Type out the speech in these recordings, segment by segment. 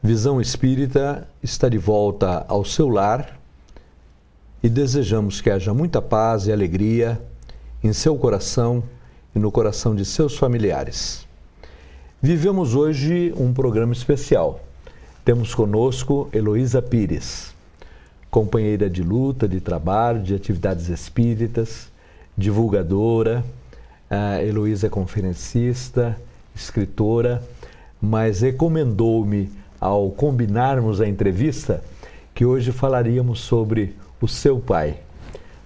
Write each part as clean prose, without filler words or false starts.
Visão Espírita está de volta ao seu lar e desejamos que haja muita paz e alegria em seu coração e no coração de seus familiares. Vivemos hoje um programa especial. Temos conosco Heloísa Pires, companheira de luta, de trabalho, de atividades espíritas, divulgadora. A Heloísa é conferencista, escritora, mas recomendou-me, ao combinarmos a entrevista, que hoje falaríamos sobre o seu pai,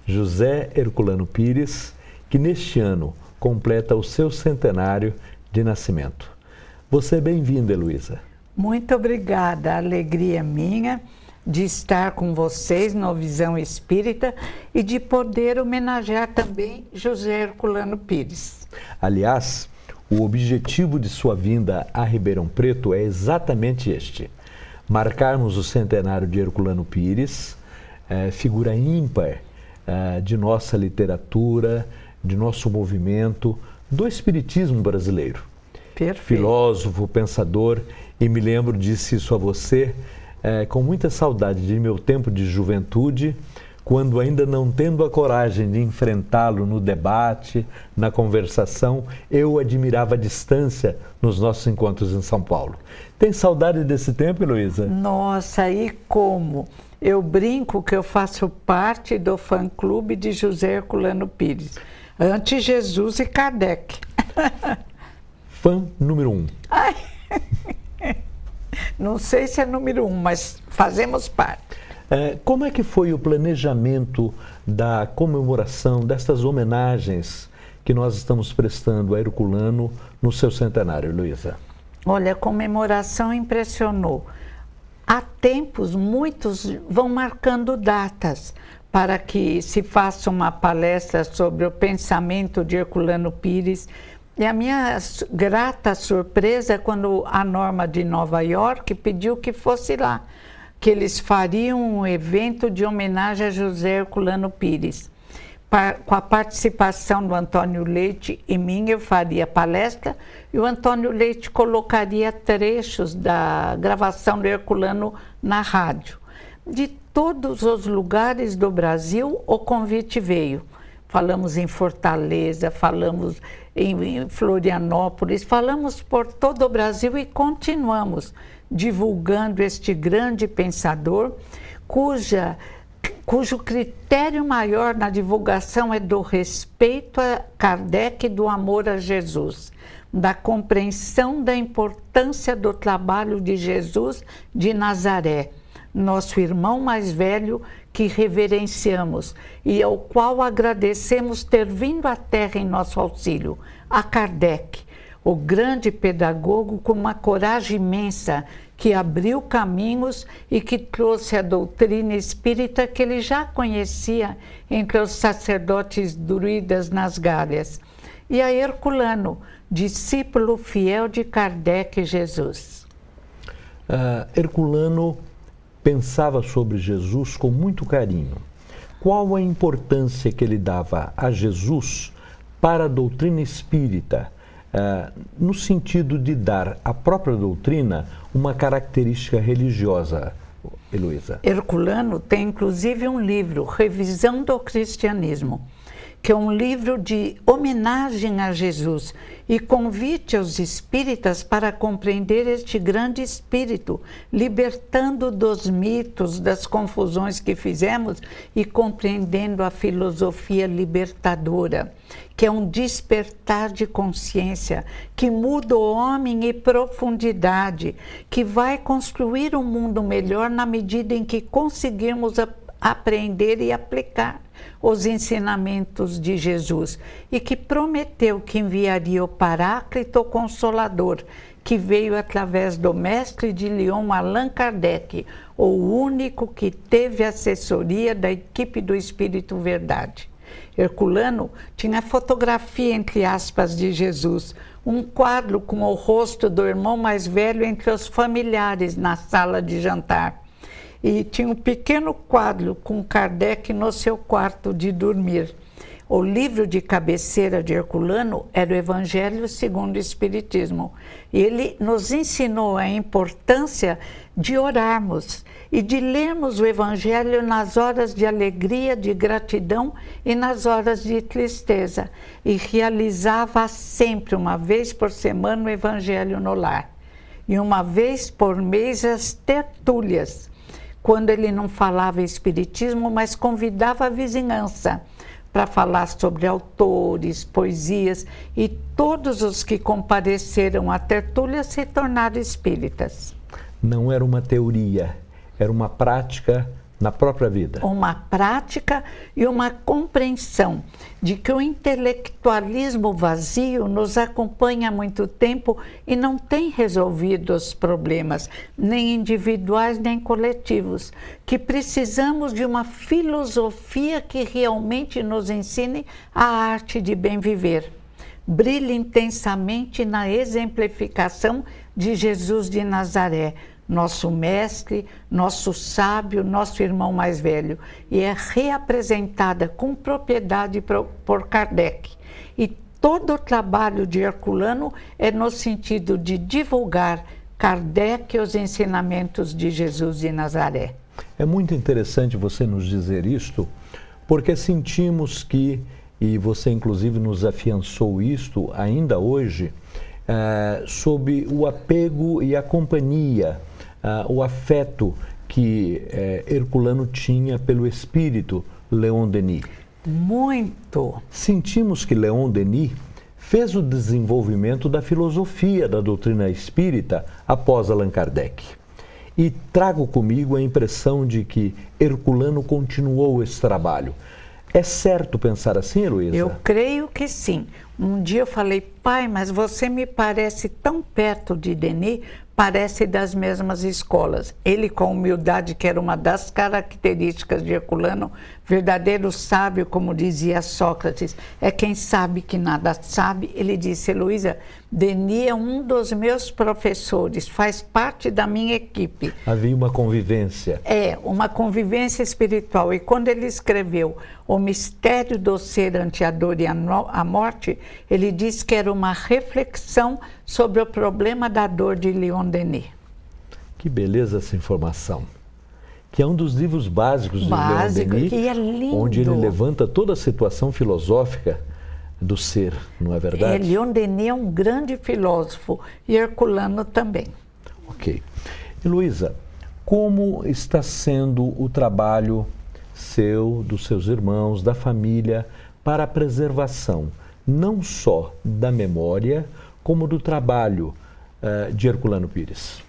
José Herculano Pires, que neste ano completa o seu centenário de nascimento. Você é bem-vinda, Heloísa. Muito obrigada, a alegria é minha de estar com vocês no Visão Espírita e de poder homenagear também José Herculano Pires. Aliás, o objetivo de sua vinda a Ribeirão Preto é exatamente este: marcarmos o centenário de Herculano Pires, figura ímpar de nossa literatura, de nosso movimento, do espiritismo brasileiro. Perfeito. Filósofo, pensador, e me lembro, disse isso a você, com muita saudade de meu tempo de juventude, quando ainda não tendo a coragem de enfrentá-lo no debate, na conversação, eu admirava a distância nos nossos encontros em São Paulo. Tem saudade desse tempo, Heloísa? Nossa, e como? Eu brinco que eu faço parte do fã-clube de José Herculano Pires, antes Jesus e Kardec. Fã número 1. Ai, não sei se é número 1, mas fazemos parte. Como é que foi o planejamento da comemoração destas homenagens que nós estamos prestando a Herculano no seu centenário, Heloísa? Olha, a comemoração impressionou. Há tempos, muitos vão marcando datas para que se faça uma palestra sobre o pensamento de Herculano Pires. E a minha grata surpresa é quando a Norma de Nova York pediu que fosse lá, que eles fariam um evento de homenagem a José Herculano Pires. Com a participação do Antônio Leite e minha, eu faria palestra e o Antônio Leite colocaria trechos da gravação do Herculano na rádio. De todos os lugares do Brasil, o convite veio. Falamos em Fortaleza, falamos em Florianópolis, falamos por todo o Brasil e continuamos divulgando este grande pensador, cujo critério maior na divulgação é do respeito a Kardec e do amor a Jesus, da compreensão da importância do trabalho de Jesus de Nazaré, nosso irmão mais velho que reverenciamos e ao qual agradecemos ter vindo à Terra em nosso auxílio, a Kardec, o grande pedagogo com uma coragem imensa que abriu caminhos e que trouxe a doutrina espírita que ele já conhecia entre os sacerdotes druidas nas Gálias. E a Herculano, discípulo fiel de Kardec e Jesus. Herculano pensava sobre Jesus com muito carinho. Qual a importância que ele dava a Jesus para a doutrina espírita, no sentido de dar à própria doutrina uma característica religiosa, Heloísa? Herculano tem inclusive um livro, Revisão do Cristianismo, que é um livro de homenagem a Jesus e convite aos espíritas para compreender este grande espírito, libertando dos mitos, das confusões que fizemos e compreendendo a filosofia libertadora, que é um despertar de consciência, que muda o homem em profundidade, que vai construir um mundo melhor na medida em que conseguirmos aprender e aplicar os ensinamentos de Jesus e que prometeu que enviaria o Paráclito o Consolador, que veio através do mestre de Lyon, Allan Kardec, o único que teve assessoria da equipe do Espírito Verdade. Herculano tinha fotografia, entre aspas, de Jesus, um quadro com o rosto do irmão mais velho entre os familiares na sala de jantar. E tinha um pequeno quadro com Kardec no seu quarto de dormir. O livro de cabeceira de Herculano era o Evangelho segundo o Espiritismo. Ele nos ensinou a importância de orarmos e de lermos o Evangelho nas horas de alegria, de gratidão e nas horas de tristeza. E realizava sempre, uma vez por semana, o Evangelho no lar. E uma vez por mês as tertúlias, quando ele não falava Espiritismo, mas convidava a vizinhança para falar sobre autores, poesias, e todos os que compareceram à tertúlia se tornaram espíritas. Não era uma teoria, era uma prática na própria vida. Uma prática e uma compreensão de que o intelectualismo vazio nos acompanha há muito tempo e não tem resolvido os problemas, nem individuais nem coletivos, que precisamos de uma filosofia que realmente nos ensine a arte de bem viver. Brilha intensamente na exemplificação de Jesus de Nazaré, nosso mestre, nosso sábio, nosso irmão mais velho, e é reapresentada com propriedade por Kardec. E todo o trabalho de Herculano é no sentido de divulgar Kardec e os ensinamentos de Jesus de Nazaré. É muito interessante você nos dizer isto, porque sentimos que, e você inclusive nos afiançou isto ainda hoje, sob o apego e a companhia, o afeto que Herculano tinha pelo espírito Leon Denis. Muito! Sentimos que Leon Denis fez o desenvolvimento da filosofia da doutrina espírita após Allan Kardec. E trago comigo a impressão de que Herculano continuou esse trabalho. É certo pensar assim, Heloísa? Eu creio que sim. Um dia eu falei, pai, mas você me parece tão perto de Denis, parece das mesmas escolas. Ele, com humildade, que era uma das características de Herculano, verdadeiro sábio, como dizia Sócrates, é quem sabe que nada sabe. Ele disse, Heloísa, Denis é um dos meus professores, faz parte da minha equipe. Havia uma convivência. Uma convivência espiritual. E quando ele escreveu O Mistério do Ser ante a Dor e a Morte, ele disse que era uma reflexão sobre o problema da dor de Leon Denis. Que beleza essa informação. Que é um dos livros básicos de Leon Denis, que é lindo. Onde ele levanta toda a situação filosófica do ser, não é verdade? Leon Denis é um grande filósofo e Herculano também. Ok. Heloísa, como está sendo o trabalho seu, dos seus irmãos, da família, para a preservação, não só da memória, como do trabalho de Herculano Pires?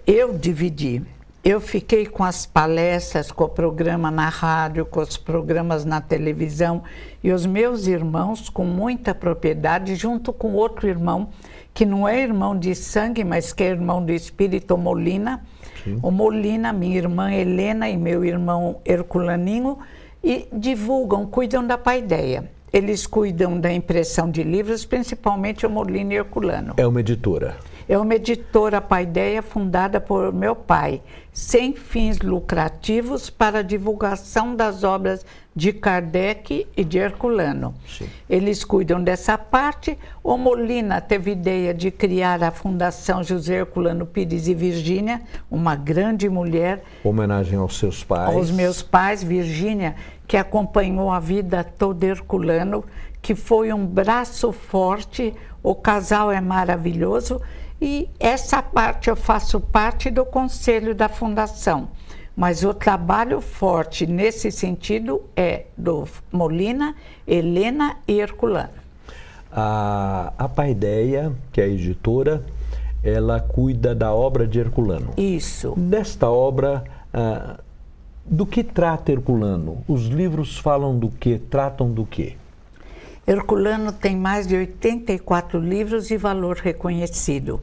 Eu dividi. Eu fiquei com as palestras, com o programa na rádio, com os programas na televisão, e os meus irmãos, com muita propriedade, junto com outro irmão, que não é irmão de sangue, mas que é irmão do espírito, o Molina. Sim. O Molina, minha irmã Helena e meu irmão Herculaninho, e divulgam, cuidam da paideia. Eles cuidam da impressão de livros, principalmente o Molina e Herculano. É uma editora. É uma editora Paideia fundada por meu pai, sem fins lucrativos, para a divulgação das obras de Kardec e de Herculano. Sim. Eles cuidam dessa parte. O Molina teve ideia de criar a Fundação José Herculano Pires e Virgínia, uma grande mulher. Homenagem aos seus pais. Aos meus pais, Virgínia, que acompanhou a vida toda Herculano, que foi um braço forte. O casal é maravilhoso. E essa parte, eu faço parte do conselho da fundação. Mas o trabalho forte nesse sentido é do Molina, Helena e Herculano. A Paideia, que é a editora, ela cuida da obra de Herculano. Isso. Desta obra, do que trata Herculano? Os livros falam do que? Tratam do que? Herculano tem mais de 84 livros de valor reconhecido.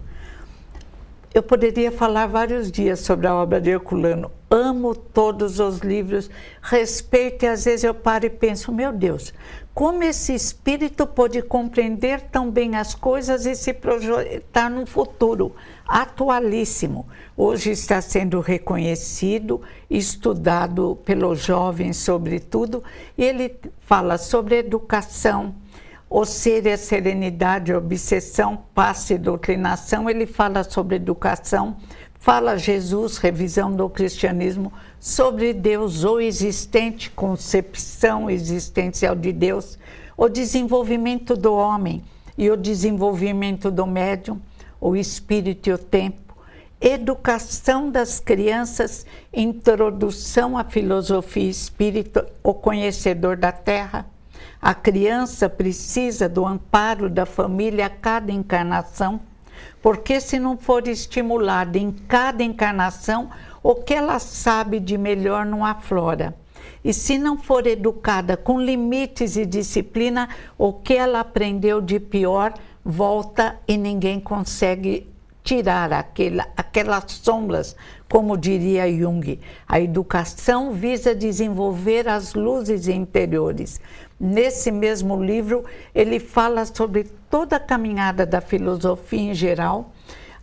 Eu poderia falar vários dias sobre a obra de Herculano. Amo todos os livros, respeito, e às vezes eu paro e penso, meu Deus, como esse espírito pode compreender tão bem as coisas e se projetar no futuro atualíssimo. Hoje está sendo reconhecido, estudado pelos jovens sobretudo, e ele fala sobre educação, o ser e a serenidade, a obsessão, passe e doutrinação. Ele fala sobre educação, fala Jesus, revisão do cristianismo, sobre Deus, o existente, concepção existencial de Deus, o desenvolvimento do homem e o desenvolvimento do médium, o espírito e o tempo, educação das crianças, introdução à filosofia espírita, o conhecedor da terra. A criança precisa do amparo da família a cada encarnação, porque se não for estimulada em cada encarnação, o que ela sabe de melhor não aflora. E se não for educada com limites e disciplina, o que ela aprendeu de pior volta e ninguém consegue tirar aquelas sombras, como diria Jung. A educação visa desenvolver as luzes interiores. Nesse mesmo livro, ele fala sobre toda a caminhada da filosofia em geral,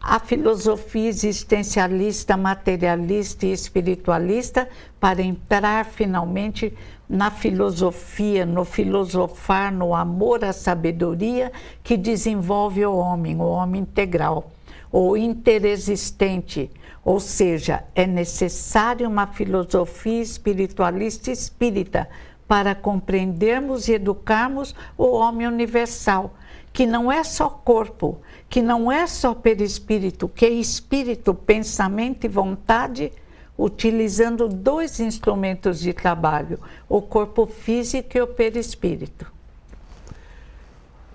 a filosofia existencialista, materialista e espiritualista, para entrar finalmente na filosofia, no filosofar, no amor à sabedoria que desenvolve o homem integral, o interexistente. Ou seja, é necessário uma filosofia espiritualista espírita para compreendermos e educarmos o homem universal, que não é só corpo, que não é só perispírito, que é espírito, pensamento e vontade, utilizando dois instrumentos de trabalho, o corpo físico e o perispírito.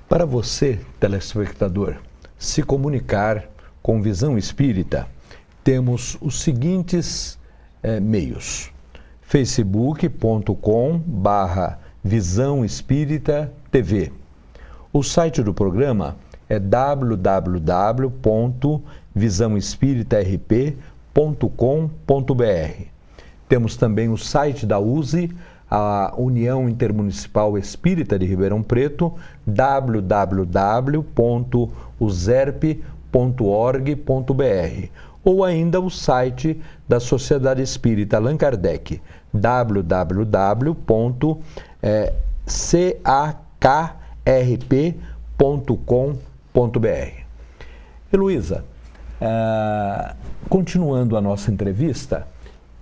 Para você, telespectador, se comunicar com Visão Espírita, temos os seguintes meios: facebook.com/Visão Espírita TV. O site do programa é www.visãoespiritarp.com.br. Temos também o site da USE, a União Intermunicipal Espírita de Ribeirão Preto, www.userp.org.br, ou ainda o site da Sociedade Espírita Allan Kardec, www.cakrp.com.br. Heloísa, continuando a nossa entrevista,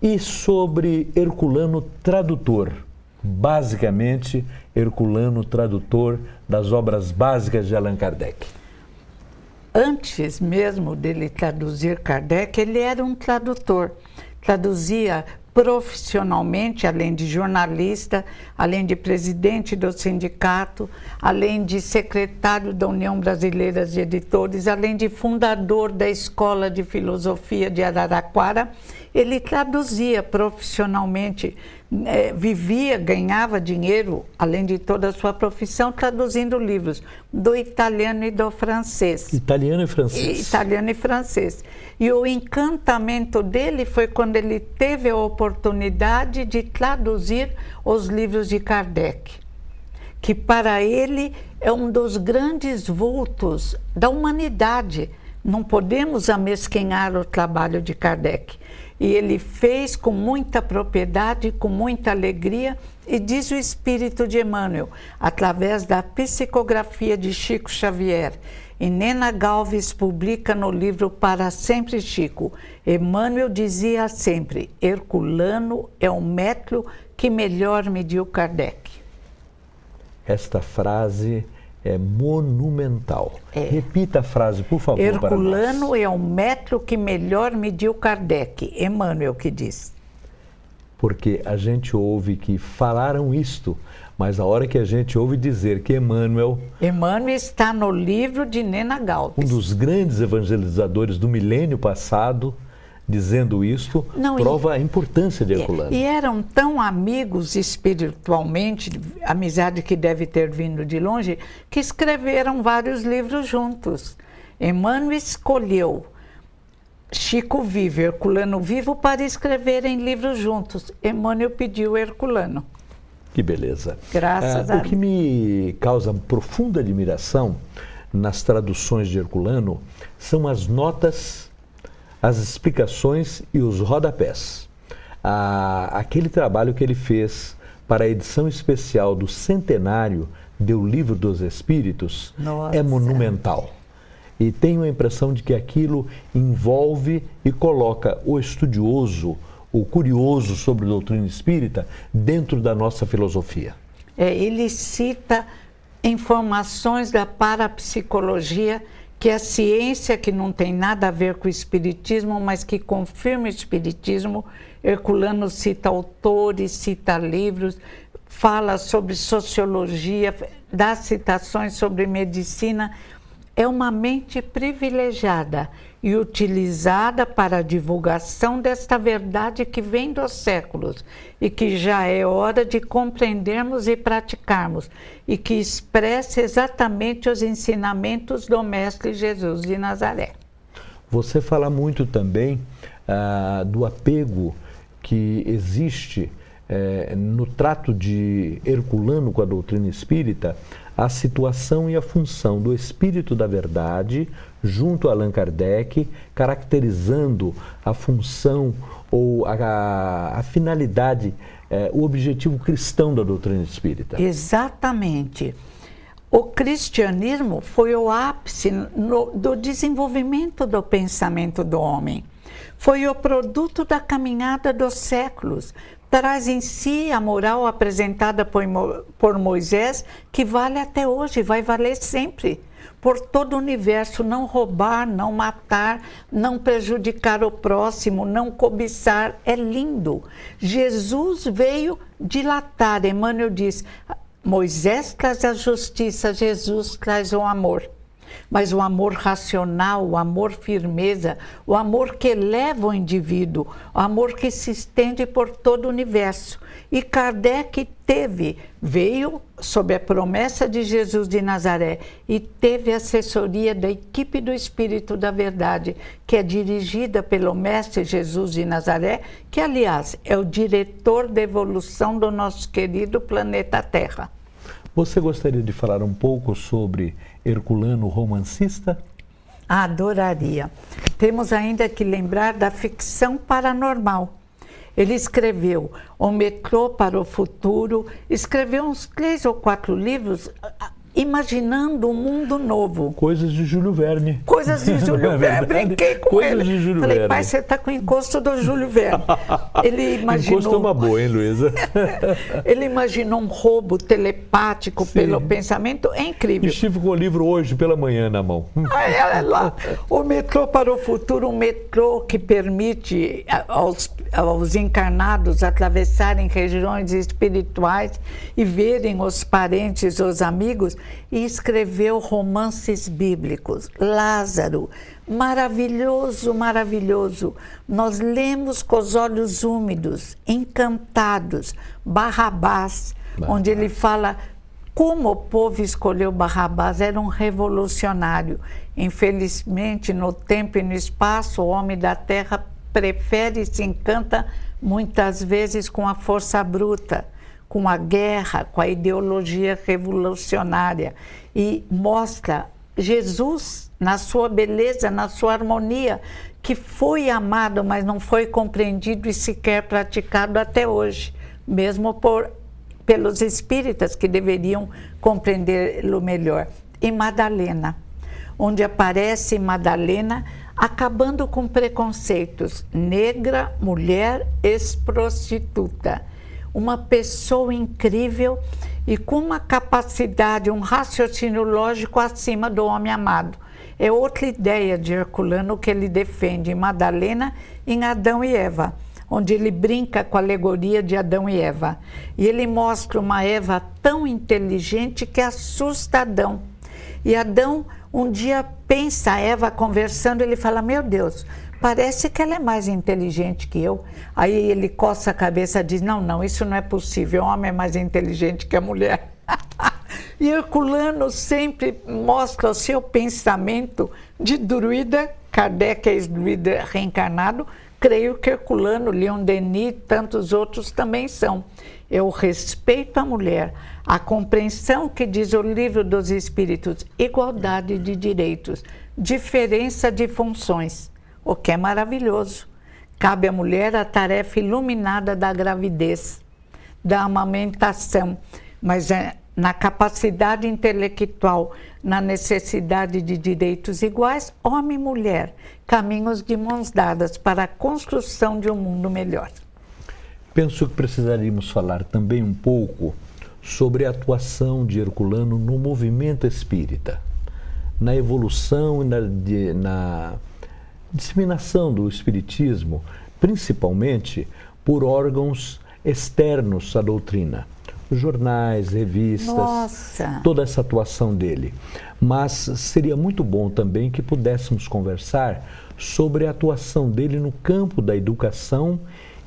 e sobre Herculano Tradutor, basicamente Herculano Tradutor das obras básicas de Allan Kardec. Antes mesmo dele traduzir Kardec, ele era um tradutor. Traduzia profissionalmente, além de jornalista, além de presidente do sindicato, além de secretário da União Brasileira de Editores, além de fundador da Escola de Filosofia de Araraquara. Ele traduzia profissionalmente, vivia, ganhava dinheiro, além de toda a sua profissão, traduzindo livros do italiano e do francês. Italiano e francês. Italiano e francês. E o encantamento dele foi quando ele teve a oportunidade de traduzir os livros de Kardec, que para ele é um dos grandes vultos da humanidade. Não podemos amesquinhar o trabalho de Kardec. E ele fez com muita propriedade, com muita alegria, e diz o espírito de Emmanuel, através da psicografia de Chico Xavier. E Nena Galves publica no livro Para Sempre Chico. Emmanuel dizia sempre: Herculano é o método que melhor mediu Kardec. Esta frase é monumental. Repita a frase, por favor, Herculano é o método que melhor mediu Kardec. Emmanuel que diz. Porque a gente ouve que falaram isto, mas a hora que a gente ouve dizer que Emmanuel está no livro de Nena Galves. Um dos grandes evangelizadores do milênio passado, dizendo isto, prova a importância de Herculano. E eram tão amigos espiritualmente, amizade que deve ter vindo de longe, que escreveram vários livros juntos. Emmanuel escolheu Chico vivo, Herculano vivo, para escreverem livros juntos. Emmanuel pediu Herculano. Que beleza. Graças a O que me causa profunda admiração nas traduções de Herculano são as notas, as explicações e os rodapés. Aquele trabalho que ele fez para a edição especial do centenário do Livro dos Espíritos é monumental. E tenho a impressão de que aquilo envolve e coloca o estudioso, o curioso sobre a doutrina espírita dentro da nossa filosofia. Ele cita informações da parapsicologia, que é a ciência que não tem nada a ver com o espiritismo, mas que confirma o espiritismo. Herculano cita autores, cita livros, fala sobre sociologia, dá citações sobre medicina. É uma mente privilegiada e utilizada para a divulgação desta verdade que vem dos séculos e que já é hora de compreendermos e praticarmos, e que expressa exatamente os ensinamentos do Mestre Jesus de Nazaré. Você fala muito também do apego que existe no trato de Herculano com a doutrina espírita, a situação e a função do Espírito da Verdade junto a Allan Kardec, caracterizando a função ou a finalidade, o objetivo cristão da doutrina espírita. Exatamente. O cristianismo foi o ápice do desenvolvimento do pensamento do homem. Foi o produto da caminhada dos séculos. Traz em si a moral apresentada por Moisés, que vale até hoje, vai valer sempre. Por todo o universo, não roubar, não matar, não prejudicar o próximo, não cobiçar, é lindo. Jesus veio dilatar, Emmanuel diz, Moisés traz a justiça, Jesus traz o amor. Mas o amor racional, o amor firmeza, o amor que eleva o indivíduo, o amor que se estende por todo o universo. E Kardec veio sob a promessa de Jesus de Nazaré e teve assessoria da equipe do Espírito da Verdade, que é dirigida pelo Mestre Jesus de Nazaré, que, aliás, é o diretor da evolução do nosso querido planeta Terra. Você gostaria de falar um pouco sobre Herculano romancista? Adoraria. Temos ainda que lembrar da ficção paranormal. Ele escreveu O Metrô para o Futuro, escreveu uns 3 ou 4 livros imaginando um mundo novo. Coisas de Júlio Verne. Coisas de Júlio Verne. Brinquei com Coisas ele. De Júlio Falei, Verne. pai, você está com o encosto do Júlio Verne. Ele imaginou... Encosto é uma boa, hein, Luísa? Ele imaginou um roubo telepático pelo pensamento. É incrível. Estive com o livro hoje pela manhã na mão. Olha lá. O Metrô para o Futuro, um metrô que permite aos encarnados atravessarem regiões espirituais e verem os parentes, os amigos, e escreveu romances bíblicos. Lázaro, maravilhoso, maravilhoso. Nós lemos com os olhos úmidos, encantados. Barrabás, onde ele fala como o povo escolheu Barrabás, era um revolucionário. Infelizmente, no tempo e no espaço, o homem da terra prefere e se encanta muitas vezes com a força bruta, com a guerra, com a ideologia revolucionária, e mostra Jesus na sua beleza, na sua harmonia, que foi amado, mas não foi compreendido e sequer praticado até hoje, mesmo pelos espíritas que deveriam compreendê-lo melhor. E Madalena, onde aparece Madalena acabando com preconceitos, negra, mulher, ex-prostituta. Uma pessoa incrível e com uma capacidade, um raciocínio lógico acima do homem amado. É outra ideia de Herculano que ele defende em Madalena, em Adão e Eva, onde ele brinca com a alegoria de Adão e Eva. E ele mostra uma Eva tão inteligente que assusta Adão. E Adão um dia pensa, Eva conversando, ele fala, meu Deus, parece que ela é mais inteligente que eu. Aí ele coça a cabeça e diz, não, isso não é possível, o homem é mais inteligente que a mulher. E Herculano sempre mostra o seu pensamento de druida, Kardec é druida reencarnado, creio que Herculano, Leon Denis e tantos outros também são. É o respeito à mulher, a compreensão que diz o Livro dos Espíritos, igualdade de direitos, diferença de funções, o que é maravilhoso. Cabe à mulher a tarefa iluminada da gravidez, da amamentação, mas na capacidade intelectual, na necessidade de direitos iguais, homem e mulher, caminhos de mãos dadas para a construção de um mundo melhor. Penso que precisaríamos falar também um pouco sobre a atuação de Herculano no movimento espírita, na evolução e na disseminação do espiritismo, principalmente por órgãos externos à doutrina, jornais, revistas, Nossa. Toda essa atuação dele. Mas seria muito bom também que pudéssemos conversar sobre a atuação dele no campo da educação,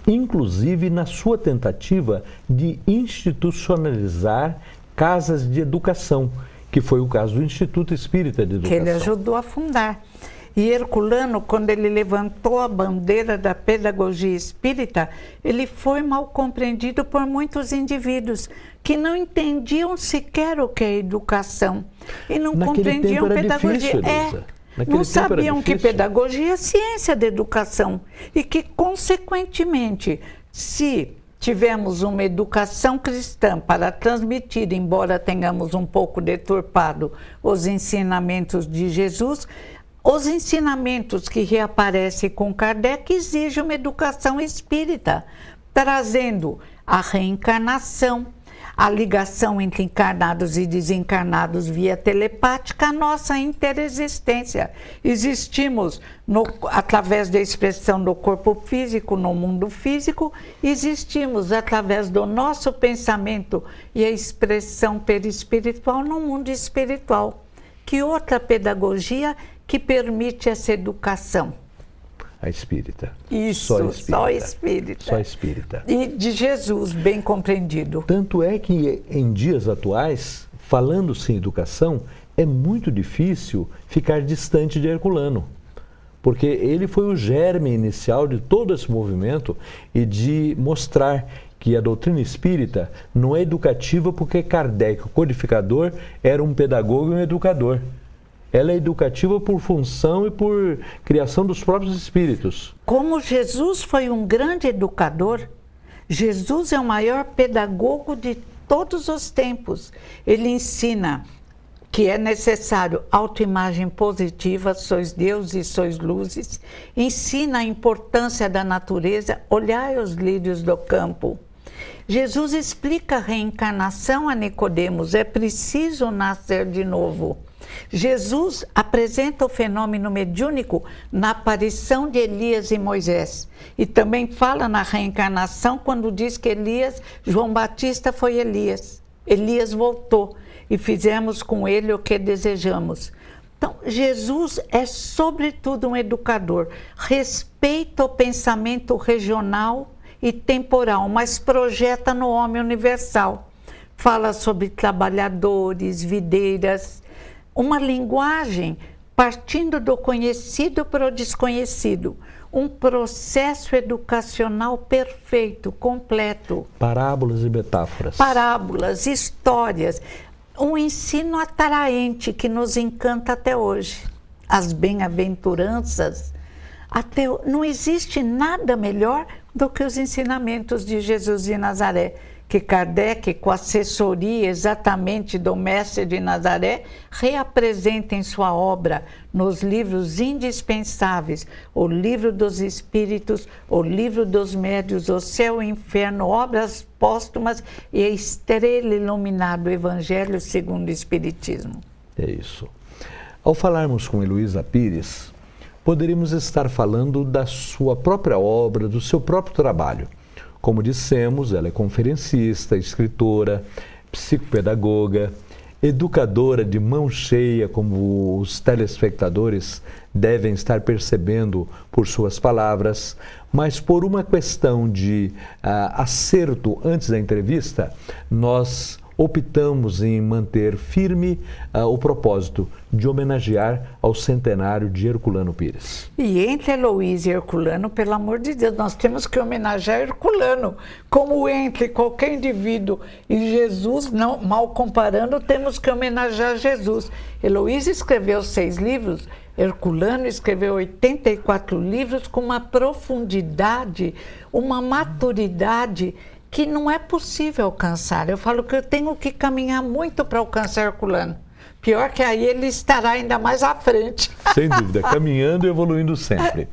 inclusive na sua tentativa de institucionalizar casas de educação, que foi o caso do Instituto Espírita de Educação. Que ele ajudou a fundar. E Herculano, quando ele levantou a bandeira da pedagogia espírita, ele foi mal compreendido por muitos indivíduos que não entendiam sequer o que é educação e não compreendiam pedagogia. Difícil, Elisa. Não sabiam que pedagogia é ciência da educação e que, consequentemente, se tivemos uma educação cristã para transmitir, embora tenhamos um pouco deturpado os ensinamentos de Jesus, os ensinamentos que reaparecem com Kardec exigem uma educação espírita, trazendo a reencarnação, a ligação entre encarnados e desencarnados via telepática, a nossa interexistência. Existimos através da expressão do corpo físico no mundo físico, existimos através do nosso pensamento e a expressão perispiritual no mundo espiritual. Que outra pedagogia que permite essa educação? A espírita. Isso, só espírita. Só espírita. E de Jesus, bem compreendido. Tanto é que em dias atuais, falando-se em educação, é muito difícil ficar distante de Herculano, porque ele foi o germe inicial de todo esse movimento e de mostrar que a doutrina espírita não é educativa porque Kardec, o codificador, era um pedagogo e um educador. Ela é educativa por função e por criação dos próprios espíritos. Como Jesus foi um grande educador, Jesus é o maior pedagogo de todos os tempos. Ele ensina que é necessário autoimagem positiva, sois Deus e sois luzes. Ensina a importância da natureza, olhai os lírios do campo. Jesus explica a reencarnação a Nicodemos, é preciso nascer de novo. Jesus apresenta o fenômeno mediúnico na aparição de Elias e Moisés. E também fala na reencarnação quando diz que João Batista foi Elias. Elias voltou e fizemos com ele o que desejamos. Então, Jesus é sobretudo um educador. Respeita o pensamento regional e temporal, mas projeta no homem universal. Fala sobre trabalhadores, videiras, uma linguagem partindo do conhecido para o desconhecido, um processo educacional perfeito, completo. Parábolas e metáforas. Parábolas, histórias, um ensino atraente que nos encanta até hoje. As bem-aventuranças, não existe nada melhor do que os ensinamentos de Jesus de Nazaré, que Kardec, com assessoria exatamente do mestre de Nazaré, reapresenta em sua obra, nos livros indispensáveis, o Livro dos Espíritos, o Livro dos Médios, o Céu e o Inferno, obras póstumas e a estrela iluminada, o Evangelho segundo o Espiritismo. É isso. Ao falarmos com Heloísa Pires, poderíamos estar falando da sua própria obra, do seu próprio trabalho. Como dissemos, ela é conferencista, escritora, psicopedagoga, educadora de mão cheia, como os telespectadores devem estar percebendo por suas palavras, mas por uma questão de acerto antes da entrevista, nós optamos em manter firme o propósito de homenagear ao centenário de Herculano Pires. E entre Heloísa e Herculano, pelo amor de Deus, nós temos que homenagear Herculano. Como entre qualquer indivíduo e Jesus, não, mal comparando, temos que homenagear Jesus. Heloísa escreveu 6 livros, Herculano escreveu 84 livros com uma profundidade, uma maturidade que não é possível alcançar. Eu falo que eu tenho que caminhar muito para alcançar Herculano. Pior que aí ele estará ainda mais à frente. Sem dúvida, caminhando e evoluindo sempre.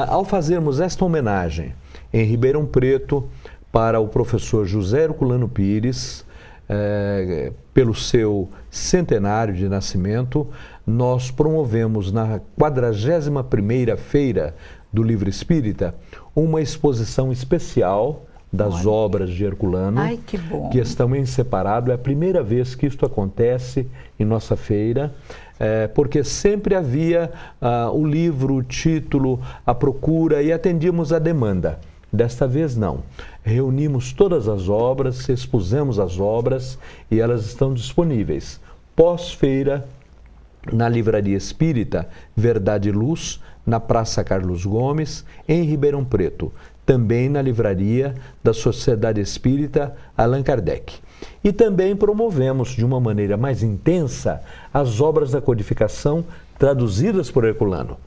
Ao fazermos esta homenagem em Ribeirão Preto para o professor José Herculano Pires, pelo seu centenário de nascimento, nós promovemos na 41ª Feira do Livro Espírita uma exposição especial das obras de Herculano. Ai, que bom. Que estão em separado. É a primeira vez que isto acontece em nossa feira, porque sempre havia o livro, o título, a procura e atendíamos a demanda. Desta vez não. Reunimos todas as obras, expusemos as obras e elas estão disponíveis. Pós-feira, na Livraria Espírita Verdade e Luz, na Praça Carlos Gomes, em Ribeirão Preto. Também na livraria da Sociedade Espírita Allan Kardec. E também promovemos de uma maneira mais intensa as obras da codificação traduzidas por Herculano.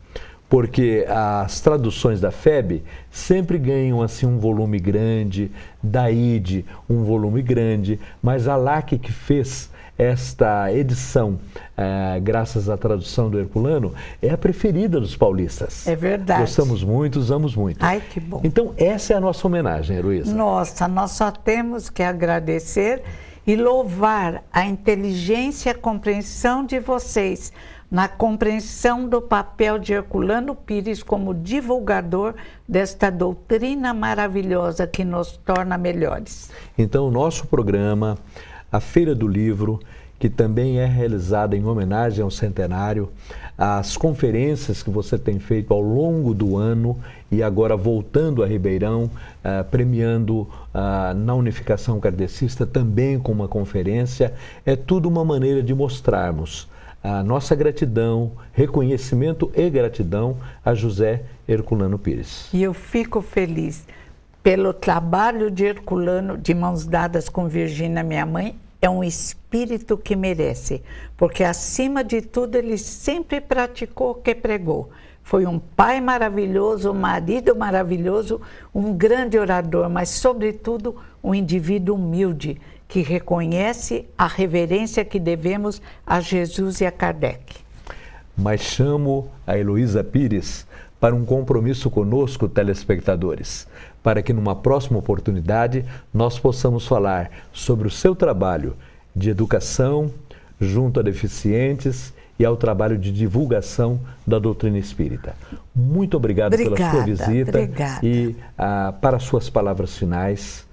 Porque as traduções da FEB sempre ganham assim um volume grande, da IDE um volume grande, mas a LAC que fez esta edição, graças à tradução do Herculano, é a preferida dos paulistas. É verdade. Gostamos muito, usamos muito. Ai, que bom. Então, essa é a nossa homenagem, Heloísa. Nossa, nós só temos que agradecer e louvar a inteligência e a compreensão de vocês na compreensão do papel de Herculano Pires como divulgador desta doutrina maravilhosa que nos torna melhores. Então, o nosso programa, a Feira do Livro, que também é realizada em homenagem ao centenário, as conferências que você tem feito ao longo do ano e agora voltando a Ribeirão, premiando na Unificação Kardecista também com uma conferência, é tudo uma maneira de mostrarmos a nossa gratidão, reconhecimento e gratidão a José Herculano Pires. E eu fico feliz pelo trabalho de Herculano, de mãos dadas com Virgínia, minha mãe. É um espírito que merece, porque acima de tudo ele sempre praticou o que pregou. Foi um pai maravilhoso, um marido maravilhoso, um grande orador, mas sobretudo um indivíduo humilde, que reconhece a reverência que devemos a Jesus e a Kardec. Mas chamo a Heloísa Pires para um compromisso conosco, telespectadores, para que numa próxima oportunidade nós possamos falar sobre o seu trabalho de educação junto a deficientes e ao trabalho de divulgação da doutrina espírita. Muito obrigado pela sua visita. Obrigada. E para suas palavras finais,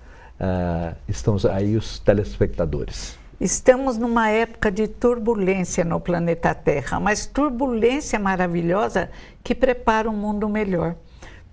estão aí os telespectadores. Estamos numa época de turbulência no planeta Terra, mas turbulência maravilhosa que prepara um mundo melhor.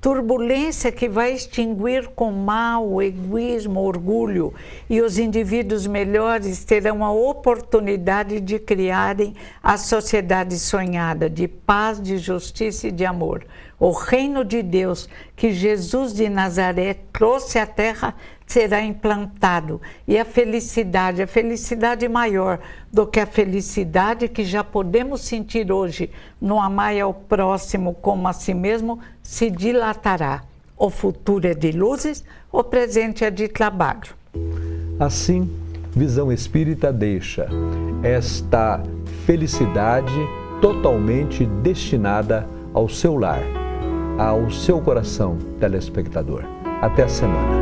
Turbulência que vai extinguir com mal o egoísmo, o orgulho, e os indivíduos melhores terão a oportunidade de criarem a sociedade sonhada de paz, de justiça e de amor. O reino de Deus que Jesus de Nazaré trouxe à Terra será implantado, e a felicidade maior do que a felicidade que já podemos sentir hoje no amar ao próximo como a si mesmo, se dilatará. O futuro é de luzes, o presente é de trabalho. Assim, Visão Espírita deixa esta felicidade totalmente destinada ao seu lar, ao seu coração, telespectador. Até a semana.